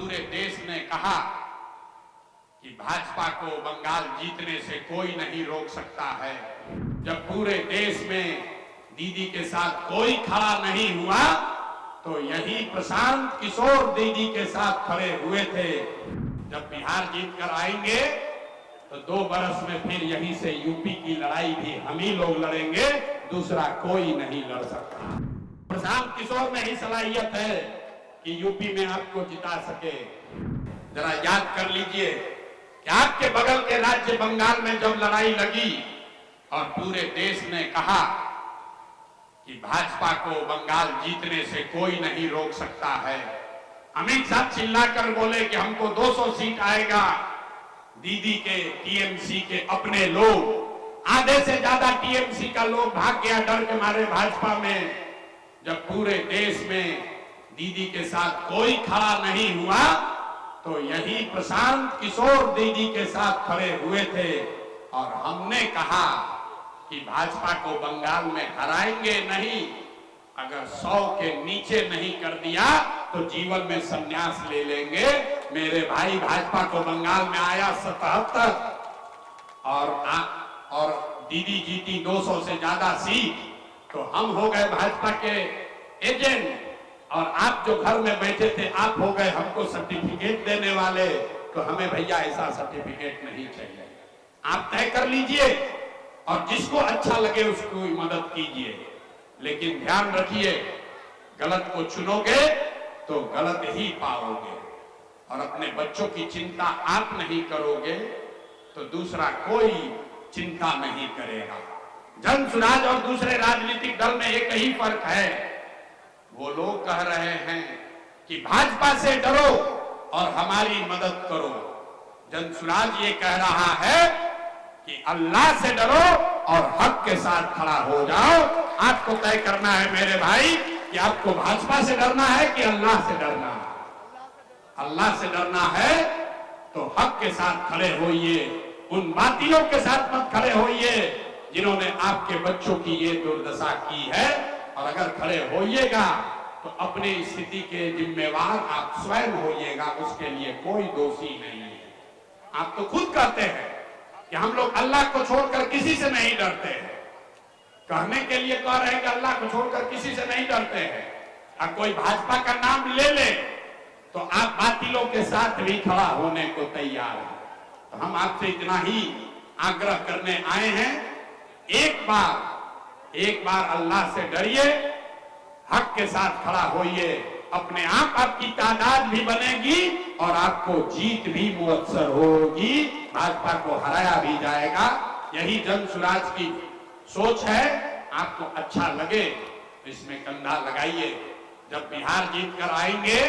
पूरे देश ने कहा कि भाजपा को बंगाल जीतने से कोई नहीं रोक सकता है, जब पूरे देश में दीदी के साथ कोई खड़ा नहीं हुआ तो यही प्रशांत किशोर दीदी के साथ खड़े हुए थे। जब बिहार जीत कर आएंगे तो 2 बरस में फिर यहीं से यूपी की लड़ाई भी हम ही लोग लड़ेंगे, दूसरा कोई नहीं लड़ सकता। प्रशांत किशोर में ही सलाहियत है कि यूपी में आपको जिता सके। जरा याद कर लीजिए कि आपके बगल के राज्य बंगाल में जब लड़ाई लगी और पूरे देश ने कहा कि भाजपा को बंगाल जीतने से कोई नहीं रोक सकता है, अमित शाह चिल्लाकर बोले कि हमको 200 सीट आएगा। दीदी के टीएमसी के अपने लोग, आधे से ज्यादा टीएमसी का लोग भाग गया डर के मारे भाजपा में। जब पूरे देश में दीदी के साथ कोई खड़ा नहीं हुआ तो यही प्रशांत किशोर दीदी के साथ खड़े हुए थे और हमने कहा कि भाजपा को बंगाल में हराएंगे नहीं, अगर 100 के नीचे नहीं कर दिया तो जीवन में संन्यास ले लेंगे। मेरे भाई, भाजपा को बंगाल में आया 77 और दीदी जीती 200 से ज्यादा सीट, तो हम हो गए भाजपा के एजेंट और आप जो घर में बैठे थे आप हो गए हमको सर्टिफिकेट देने वाले। तो हमें भैया ऐसा सर्टिफिकेट नहीं चाहिए। आप तय कर लीजिए और जिसको अच्छा लगे उसको मदद कीजिए, लेकिन ध्यान रखिए गलत को चुनोगे तो गलत ही पाओगे। और अपने बच्चों की चिंता आप नहीं करोगे तो दूसरा कोई चिंता नहीं करेगा। जनसुराज और दूसरे राजनीतिक दल में एक ही फर्क है, वो लोग कह रहे हैं कि भाजपा से डरो और हमारी मदद करो। जनसुराज ये कह रहा है कि अल्लाह से डरो और हक के साथ खड़ा हो जाओ। आपको तय करना है मेरे भाई कि आपको भाजपा से डरना है कि अल्लाह से डरना है। अल्लाह से डरना है तो हक के साथ खड़े होइए, उन बातिलों के साथ मत खड़े होइए जिन्होंने आपके बच्चों की ये दुर्दशा की है। और अगर खड़े होइएगा तो अपनी स्थिति के जिम्मेवार आप स्वयं होइएगा, उसके लिए कोई दोषी नहीं है। आप तो खुद कहते हैं कि हम लोग अल्लाह को छोड़कर किसी से नहीं डरते हैं, कहने के लिए कह रहे हैं कि अल्लाह को छोड़कर किसी से नहीं डरते हैं। अब कोई भाजपा का नाम ले ले तो आप बातिलों के साथ भी खड़ा होने को तैयार हैं। तो हम आपसे इतना ही आग्रह करने आए हैं, एक बार अल्लाह से डरिए, हक के साथ खड़ा होइए, अपने आप आपकी तादाद भी बनेगी और आपको जीत भी मुयस्सर होगी, भाजपा को हराया भी जाएगा। यही जनसुराज की सोच है। आपको अच्छा लगे तो इसमें कंधा लगाइए। जब बिहार जीत कर आएंगे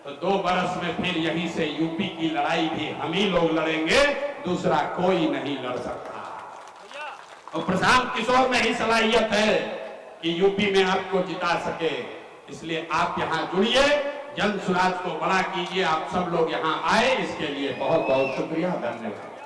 तो 2 बरस में फिर यहीं से यूपी की लड़ाई भी हम ही लोग लड़ेंगे, दूसरा कोई नहीं लड़ सकता। और प्रशांत किशोर में ही सलाहियत है कि यूपी में आपको जिता सके, इसलिए आप यहाँ जुड़िए, जनसुराज को बड़ा कीजिए। आप सब लोग यहाँ आए, इसके लिए बहुत बहुत शुक्रिया, धन्यवाद।